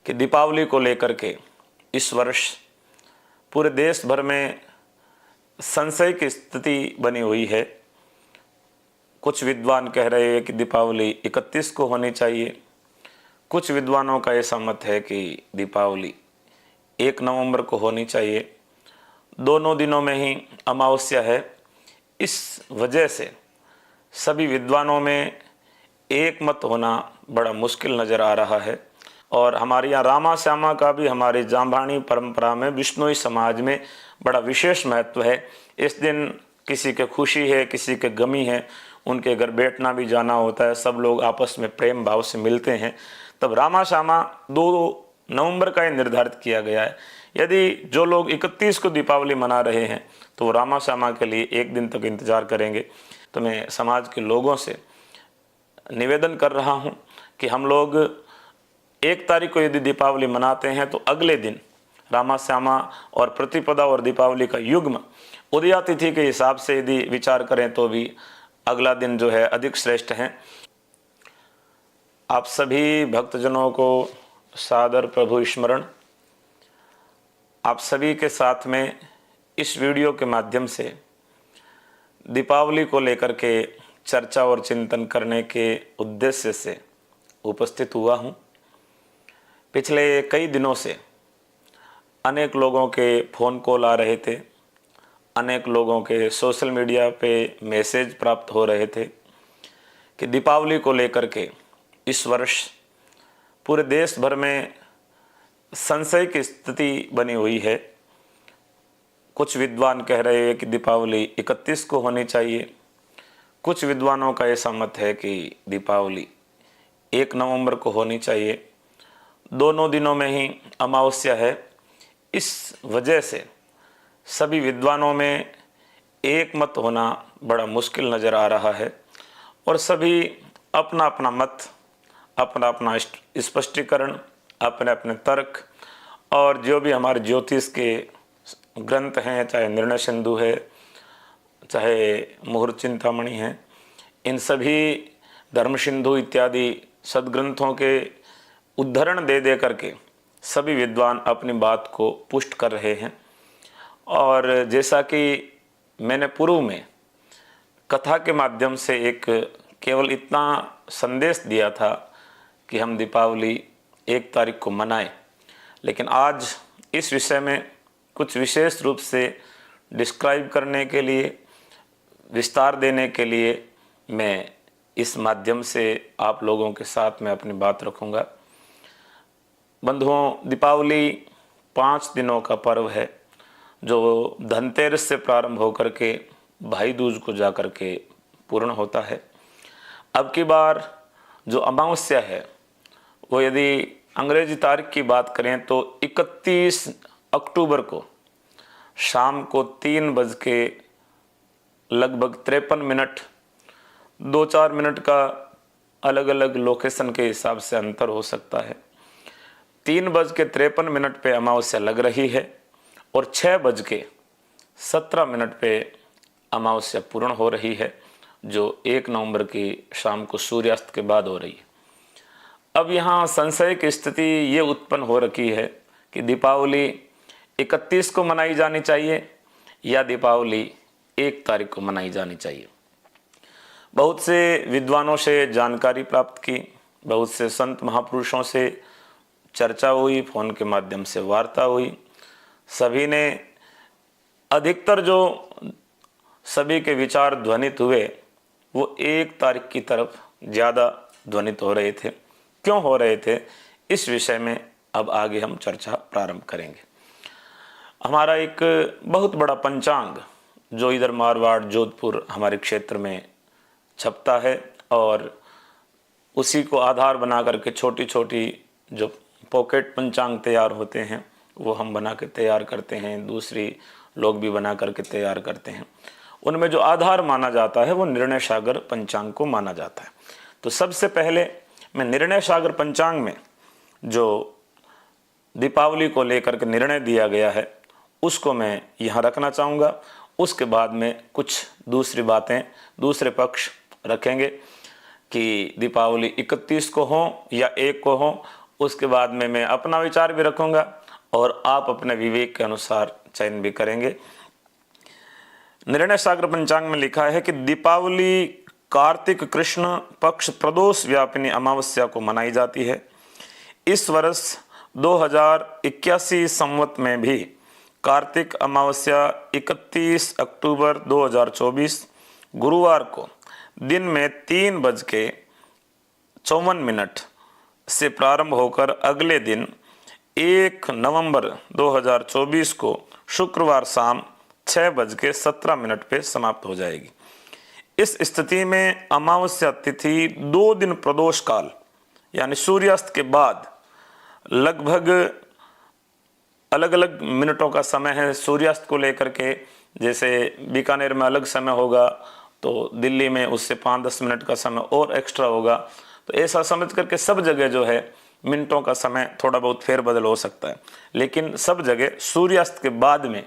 कि दीपावली को लेकर के इस वर्ष पूरे देश भर में संशय की स्थिति बनी हुई है। कुछ विद्वान कह रहे हैं कि दीपावली 31 को होनी चाहिए। कुछ विद्वानों का ऐसा मत है कि दीपावली 1 नवंबर को होनी चाहिए। दोनों दिनों में ही अमावस्या है। इस वजह से सभी विद्वानों में एक मत होना बड़ा मुश्किल नज़र आ रहा है। और हमारे यहाँ रामा श्यामा का भी हमारे जाम्बानी परंपरा में बिश्नोई समाज में बड़ा विशेष महत्व है। इस दिन किसी के खुशी है, किसी के गमी है, उनके घर बैठना भी जाना होता है। सब लोग आपस में प्रेम भाव से मिलते हैं। तब रामा श्यामा 2 नवंबर का ही निर्धारित किया गया है। यदि जो लोग 31 को दीपावली मना रहे हैं तो वो रामा श्यामा के लिए 1 दिन तक इंतज़ार करेंगे। तो मैं समाज के लोगों से निवेदन कर रहा हूँ कि हम लोग 1 तारीख को यदि दीपावली मनाते हैं तो अगले दिन रामा श्यामा और प्रतिपदा और दीपावली का युग्म उदया तिथि के हिसाब से यदि विचार करें तो भी अगला दिन जो है अधिक श्रेष्ठ है। आप सभी भक्तजनों को सादर प्रभु स्मरण। आप सभी के साथ में इस वीडियो के माध्यम से दीपावली को लेकर के चर्चा और चिंतन करने के उद्देश्य से उपस्थित हुआ हूँ। पिछले कई दिनों से अनेक लोगों के फ़ोन कॉल आ रहे थे, अनेक लोगों के सोशल मीडिया पे मैसेज प्राप्त हो रहे थे कि दीपावली को लेकर के इस वर्ष पूरे देश भर में संशय की स्थिति बनी हुई है। कुछ विद्वान कह रहे हैं कि दीपावली 31 को होनी चाहिए। कुछ विद्वानों का ऐसा मत है कि दीपावली 1 नवंबर को होनी चाहिए। दोनों दिनों में ही अमावस्या है। इस वजह से सभी विद्वानों में एक मत होना बड़ा मुश्किल नज़र आ रहा है और सभी अपना अपना मत, अपना अपना स्पष्टीकरण, अपने अपने तर्क और जो भी हमारे ज्योतिष के ग्रंथ हैं, चाहे निर्णय सिंधु है, चाहे मुहूर्त चिंतामणि है, इन सभी धर्म सिंधु इत्यादि सदग्रंथों के उद्धरण दे दे करके सभी विद्वान अपनी बात को पुष्ट कर रहे हैं। और जैसा कि मैंने पूर्व में कथा के माध्यम से एक केवल इतना संदेश दिया था कि हम दीपावली 1 तारीख को मनाएं, लेकिन आज इस विषय में कुछ विशेष रूप से डिस्क्राइब करने के लिए, विस्तार देने के लिए मैं इस माध्यम से आप लोगों के साथ में अपनी बात रखूंगा। बंधुओं, दीपावली 5 दिनों का पर्व है जो धनतेरस से प्रारंभ होकर के भाई दूज को जाकर के पूर्ण होता है। अब की बार जो अमावस्या है वो यदि अंग्रेजी तारीख की बात करें तो 31 अक्टूबर को शाम को 3 बज के लगभग 53 मिनट, 2-4 मिनट का अलग अलग लोकेशन के हिसाब से अंतर हो सकता है। 3 बज के 53 मिनट पे अमावस्या लग रही है और 6 बज के 17 मिनट पे अमावस्या पूर्ण हो रही है, जो 1 नवंबर की शाम को सूर्यास्त के बाद हो रही है। अब यहाँ संशय की स्थिति ये उत्पन्न हो रखी है कि दीपावली 31 को मनाई जानी चाहिए या दीपावली 1 तारीख को मनाई जानी चाहिए। बहुत से विद्वानों से जानकारी प्राप्त की, बहुत से संत महापुरुषों से चर्चा हुई, फ़ोन के माध्यम से वार्ता हुई। सभी ने अधिकतर जो सभी के विचार ध्वनित हुए वो 1 तारीख की तरफ ज़्यादा ध्वनित हो रहे थे। क्यों हो रहे थे, इस विषय में अब आगे हम चर्चा प्रारंभ करेंगे। हमारा एक बहुत बड़ा पंचांग जो इधर मारवाड़, जोधपुर हमारे क्षेत्र में छपता है और उसी को आधार बना करके छोटी छोटी जो पॉकेट पंचांग तैयार होते हैं वो हम बना के तैयार करते हैं, दूसरी लोग भी बना करके तैयार करते हैं। उनमें जो आधार माना जाता है वो निर्णय सागर पंचांग को माना जाता है। तो सबसे पहले मैं निर्णय सागर पंचांग में जो दीपावली को लेकर के निर्णय दिया गया है उसको मैं यहाँ रखना चाहूँगा। उसके बाद में कुछ दूसरी बातें, दूसरे पक्ष रखेंगे कि दीपावली 31 को हो या 1 को हो, उसके बाद में मैं अपना विचार भी रखूंगा और आप अपने विवेक के अनुसार चयन भी करेंगे। निर्णय सागर पंचांग में लिखा है कि दीपावली कार्तिक कृष्ण पक्ष प्रदोष व्यापिनी अमावस्या को मनाई जाती है। इस वर्ष 2081 संवत में भी कार्तिक अमावस्या 31 अक्टूबर 2024 गुरुवार को दिन में 3:54 से प्रारंभ होकर अगले दिन 1 नवंबर 2024 को शुक्रवार शाम 6:17 पे समाप्त हो जाएगी। इस स्थिति में अमावस्या तिथि 2 दिन प्रदोष काल यानी सूर्यास्त के बाद लगभग अलग अलग मिनटों का समय है। सूर्यास्त को लेकर के जैसे बीकानेर में अलग समय होगा तो दिल्ली में उससे 5-10 मिनट का समय और एक्स्ट्रा होगा। तो ऐसा समझ करके सब जगह जो है मिनटों का समय थोड़ा बहुत फेरबदल हो सकता है, लेकिन सब जगह सूर्यास्त के बाद में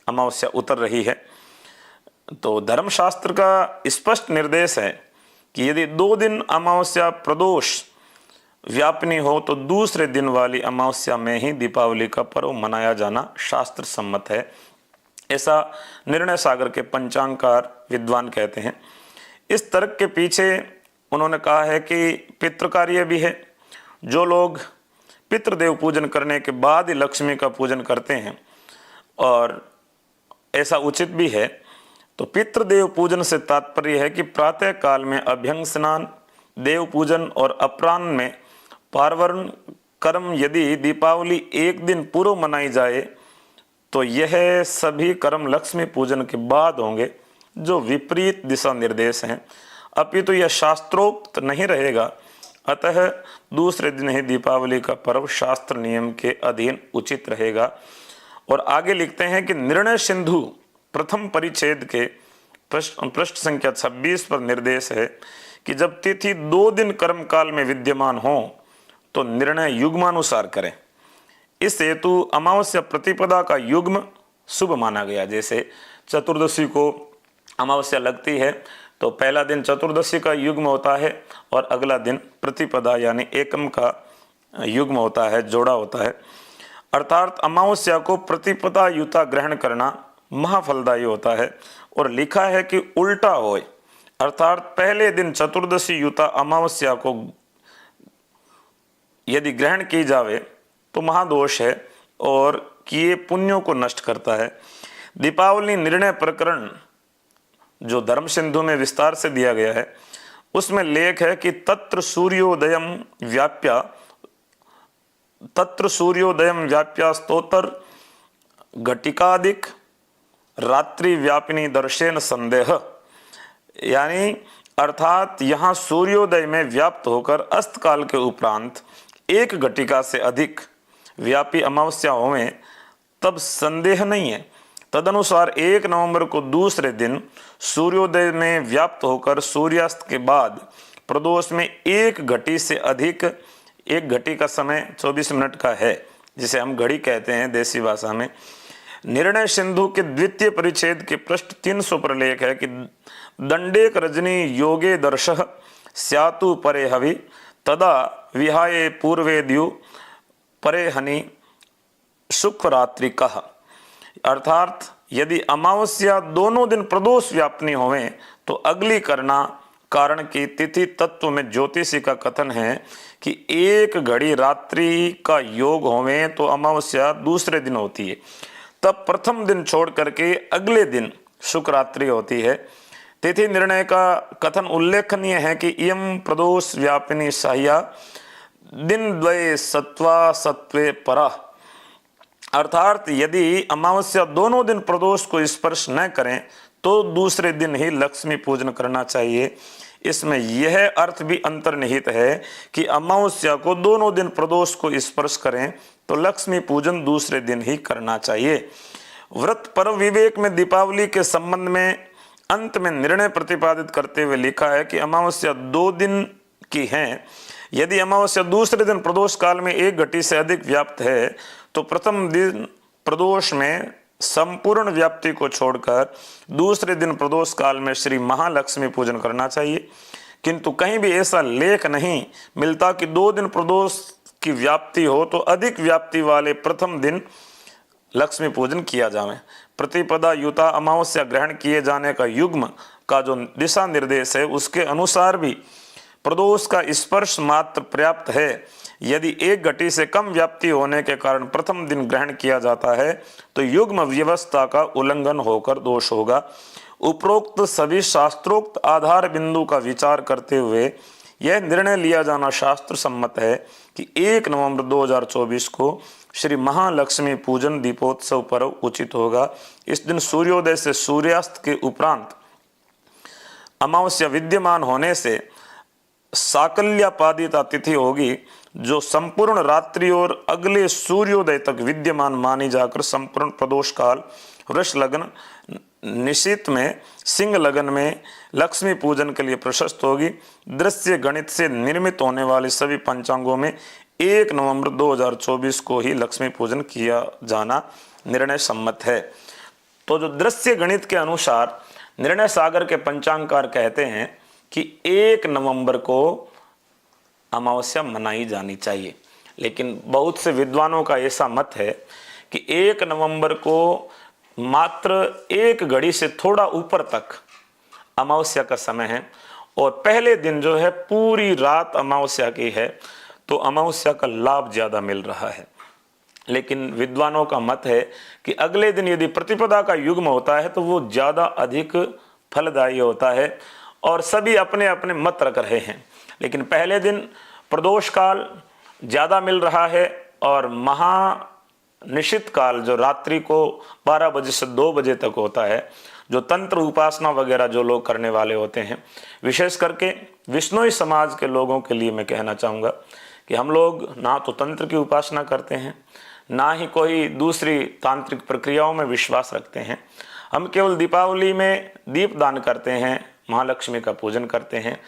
अमावस्या उतर रही है। तो धर्मशास्त्र का स्पष्ट निर्देश है कि यदि 2 दिन अमावस्या प्रदोष व्यापनी हो तो दूसरे दिन वाली अमावस्या में ही दीपावली का पर्व मनाया जाना शास्त्र सम्मत है, ऐसा निर्णय सागर के पंचांगकार विद्वान कहते हैं। इस तर्क के पीछे उन्होंने कहा है कि पितृकार्य भी है। जो लोग पितृदेव पूजन करने के बाद ही लक्ष्मी का पूजन करते हैं और ऐसा उचित भी है, तो पितृदेव पूजन से तात्पर्य है कि प्रातः काल में अभ्यंग स्नान, देव पूजन और अपराह्न में पार्वण कर्म यदि दीपावली 1 दिन पूर्व मनाई जाए तो यह सभी कर्म लक्ष्मी पूजन के बाद होंगे, जो विपरीत दिशा निर्देश हैं। अपितु यह शास्त्रोक्त नहीं रहेगा। अतः दूसरे दिन ही दीपावली का पर्व शास्त्र नियम के अधीन उचित रहेगा। और आगे लिखते हैं कि निर्णय सिंधु प्रथम परिच्छेद के पृष्ठ संख्या 26 पर निर्देश है कि जब तिथि 2 दिन कर्म काल में विद्यमान हो तो निर्णय युग्मानुसार करें। इस हेतु अमावस्या प्रतिपदा का युग्म शुभ माना गया। जैसे चतुर्दशी को अमावस्या लगती है तो पहला दिन चतुर्दशी का युग्म होता है और अगला दिन प्रतिपदा यानी एकम का युग्म होता है, जोड़ा होता है। अर्थात अमावस्या को प्रतिपदा युता ग्रहण करना महाफलदायी होता है। और लिखा है कि उल्टा होए, अर्थात पहले दिन चतुर्दशी युता अमावस्या को यदि ग्रहण की जावे तो महादोष है और किए पुण्यों को नष्ट करता है। दीपावली निर्णय प्रकरण जो धर्म सिंधु में विस्तार से दिया गया है उसमें लेख है कि तत्र सूर्योदयम व्याप्या स्तोत्र घटिकादिक रात्रि व्यापिनी दर्शेन संदेह, यानी अर्थात यहाँ सूर्योदय में व्याप्त होकर अस्त काल के उपरांत 1 घटिका से अधिक व्यापी अमावस्या होवे तब संदेह नहीं है। तदनुसार 1 नवंबर को दूसरे दिन सूर्योदय में व्याप्त होकर सूर्यास्त के बाद प्रदोष में 1 घटी से अधिक, 1 घटी का समय 24 मिनट का है, जिसे हम घड़ी कहते हैं देसी भाषा में। निर्णय सिंधु के द्वितीय परिच्छेद के पृष्ठ 300 पर लेख है कि दंडेक रजनी योगे दर्शः स्यातु परे हवि तदा विहाये पूर्वे द्यु परे हनि सुख रात्रि कह। अर्थात यदि अमावस्या दोनों दिन प्रदोष व्यापनी होवे तो अगली करना कारण की तिथि तत्व में ज्योतिषी का कथन है कि 1 घड़ी रात्रि का योग होवे तो अमावस्या दूसरे दिन होती है, तब प्रथम दिन छोड़ करके अगले दिन शुक्र रात्रि होती है। तिथि निर्णय का कथन उल्लेखनीय है कि इयं प्रदोष व्यापिनी साह्या दिन द्वये सत्वा सत्वे परा, अर्थात यदि अमावस्या दोनों दिन प्रदोष को स्पर्श न करें तो दूसरे दिन ही लक्ष्मी पूजन करना चाहिए। इसमें यह अर्थ भी अंतर्निहित है कि अमावस्या को दोनों दिन प्रदोष को स्पर्श करें तो लक्ष्मी पूजन दूसरे दिन ही करना चाहिए। व्रत पर्व विवेक में दीपावली के संबंध में अंत में निर्णय प्रतिपादित करते हुए लिखा है कि अमावस्या 2 दिन की है। यदि अमावस्या दूसरे दिन प्रदोष काल में 1 घटी से अधिक व्याप्त है तो प्रथम दिन प्रदोष में संपूर्ण व्याप्ति को छोड़कर दूसरे दिन प्रदोष काल में श्री महालक्ष्मी पूजन करना चाहिए। किंतु कहीं भी ऐसा लेख नहीं मिलता कि 2 दिन प्रदोष की व्याप्ति हो तो अधिक व्याप्ति वाले प्रथम दिन लक्ष्मी पूजन किया जावे। प्रतिपदा युता अमावस्या ग्रहण किए जाने का युग्म का जो दिशा निर्देश है उसके अनुसार भी प्रदोष का स्पर्श मात्र पर्याप्त है। यदि एक घटी से कम व्याप्ति होने के कारण प्रथम दिन ग्रहण किया जाता है तो युग्म व्यवस्था का उल्लंघन होकर दोष होगा। उपरोक्त सभी शास्त्रोक्त आधार बिंदु का विचार करते हुए यह निर्णय लिया जाना शास्त्र सम्मत है कि 1 नवंबर 2024 को श्री महालक्ष्मी पूजन दीपोत्सव पर्व उचित होगा। इस दिन सूर्योदय से सूर्यास्त के उपरांत अमावस्या विद्यमान होने से साकल्यापादिता तिथि होगी जो संपूर्ण रात्रि और अगले सूर्योदय तक विद्यमान मानी जाकर संपूर्ण प्रदोष काल वृष लग्न निशित में सिंह लग्न में लक्ष्मी पूजन के लिए प्रशस्त होगी। दृश्य गणित से निर्मित होने वाले सभी पंचांगों में 1 नवंबर 2024 को ही लक्ष्मी पूजन किया जाना निर्णय सम्मत है। तो जो दृश्य गणित के अनुसार निर्णय सागर के पंचांगकार कहते हैं कि 1 नवंबर को अमावस्या मनाई जानी चाहिए, लेकिन बहुत से विद्वानों का ऐसा मत है कि 1 नवंबर को मात्र 1 घड़ी से थोड़ा ऊपर तक अमावस्या का समय है और पहले दिन जो है पूरी रात अमावस्या की है, तो अमावस्या का लाभ ज़्यादा मिल रहा है। लेकिन विद्वानों का मत है कि अगले दिन यदि प्रतिपदा का युग्म होता है तो वो ज़्यादा अधिक फलदायी होता है और सभी अपने अपने मत रख रहे हैं। लेकिन पहले दिन प्रदोष काल ज़्यादा मिल रहा है और निशित काल जो रात्रि को 12 बजे से 2 बजे तक होता है, जो तंत्र उपासना वगैरह जो लोग करने वाले होते हैं, विशेष करके विष्णुई समाज के लोगों के लिए मैं कहना चाहूँगा कि हम लोग ना तो तंत्र की उपासना करते हैं, ना ही कोई दूसरी तांत्रिक प्रक्रियाओं में विश्वास रखते हैं। हम केवल दीपावली में दीपदान करते हैं, महालक्ष्मी का पूजन करते हैं।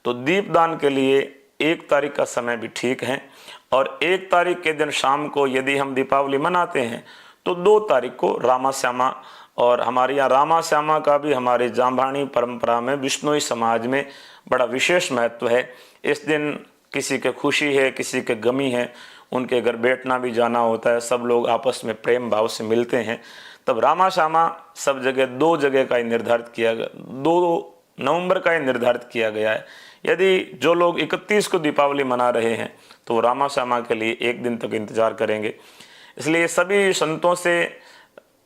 तो दीपदान के लिए 1 तारीख का समय भी ठीक है और 1 तारीख के दिन शाम को यदि हम दीपावली मनाते हैं तो 2 तारीख को रामा श्यामा, और हमारे यहाँ रामा श्यामा का भी हमारे जाम्बानी परंपरा में विष्णुई समाज में बड़ा विशेष महत्व है। इस दिन किसी के खुशी है, किसी के गमी है, उनके घर बैठना भी जाना होता है, सब लोग आपस में प्रेम भाव से मिलते हैं। तब रामा श्यामा सब जगह 2 जगह का ही निर्धारित किया गया, 2 नवंबर का ही निर्धारित किया गया है। यदि जो लोग 31 को दीपावली मना रहे हैं तो रामा श्यामा के लिए 1 दिन तक इंतजार करेंगे। इसलिए सभी संतों से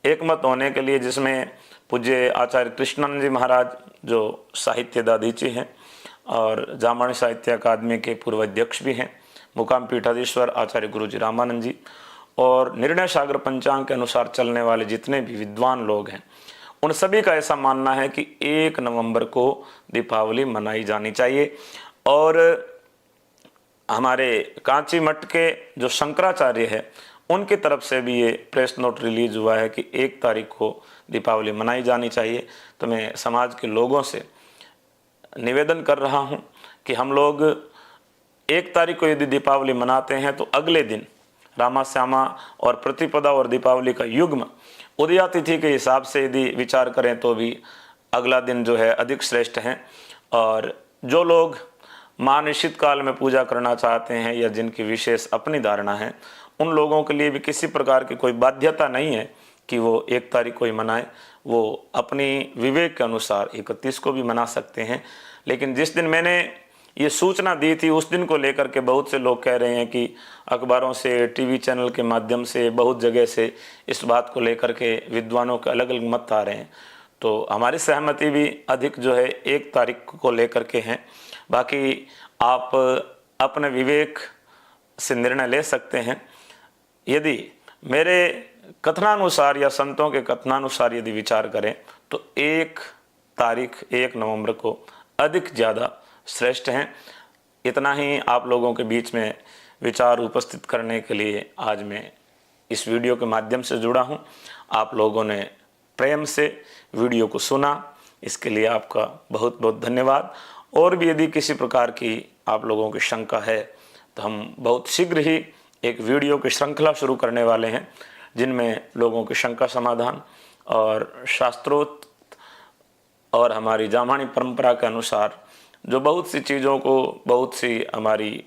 एकमत होने के लिए, जिसमें पूज्य आचार्य कृष्णानंद जी महाराज जो साहित्य दादीची हैं और जामणी साहित्य अकादमी के पूर्व अध्यक्ष भी हैं, मुकाम पीठाधीश्वर आचार्य गुरु जी रामानंद जी, और निर्णय सागर पंचांग के अनुसार चलने वाले जितने भी विद्वान लोग हैं, उन सभी का ऐसा मानना है कि 1 नवंबर को दीपावली मनाई जानी चाहिए। और हमारे कांची मठ के जो शंकराचार्य है उनकी तरफ से भी ये प्रेस नोट रिलीज हुआ है कि 1 तारीख को दीपावली मनाई जानी चाहिए। तो मैं समाज के लोगों से निवेदन कर रहा हूँ कि हम लोग 1 तारीख को यदि दीपावली मनाते हैं तो अगले दिन रामा श्यामा और प्रतिपदा और दीपावली का युग्म उदया तिथि के हिसाब से यदि विचार करें तो भी अगला दिन जो है अधिक श्रेष्ठ है। और जो लोग माँ निश्चित काल में पूजा करना चाहते हैं या जिनकी विशेष अपनी धारणा है, उन लोगों के लिए भी किसी प्रकार की कोई बाध्यता नहीं है कि वो 1 तारीख को ही मनाएं। वो अपनी विवेक के अनुसार 31 को भी मना सकते हैं। लेकिन जिस दिन मैंने ये सूचना दी थी उस दिन को लेकर के बहुत से लोग कह रहे हैं कि अखबारों से, टीवी चैनल के माध्यम से, बहुत जगह से इस बात को लेकर के विद्वानों के अलग अलग मत आ रहे हैं। तो हमारी सहमति भी अधिक जो है 1 तारीख को लेकर के हैं। बाकी आप अपने विवेक से निर्णय ले सकते हैं। यदि मेरे कथनानुसार या संतों के कथनानुसार यदि विचार करें तो 1 तारीख 1 नवंबर को अधिक ज़्यादा श्रेष्ठ हैं। इतना ही आप लोगों के बीच में विचार उपस्थित करने के लिए आज मैं इस वीडियो के माध्यम से जुड़ा हूं। आप लोगों ने प्रेम से वीडियो को सुना, इसके लिए आपका बहुत बहुत धन्यवाद। और भी यदि किसी प्रकार की आप लोगों की शंका है तो हम बहुत शीघ्र ही एक वीडियो की श्रृंखला शुरू करने वाले हैं जिनमें लोगों की शंका समाधान और शास्त्रोक्त और हमारी जामानी परंपरा के अनुसार जो बहुत सी चीज़ों को, बहुत सी हमारी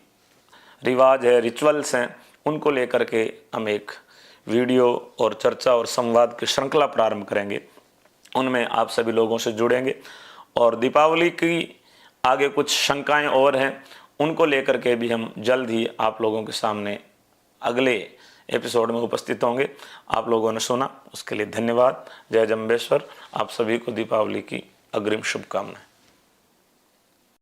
रिवाज है, रिचुअल्स हैं, उनको लेकर के हम एक वीडियो और चर्चा और संवाद की श्रृंखला प्रारंभ करेंगे। उनमें आप सभी लोगों से जुड़ेंगे और दीपावली की आगे कुछ शंकाएं और हैं, उनको लेकर के भी हम जल्द ही आप लोगों के सामने अगले एपिसोड में उपस्थित होंगे। आप लोगों ने सुना उसके लिए धन्यवाद। जय जंबेश्वर। आप सभी को दीपावली की अग्रिम शुभकामनाएं।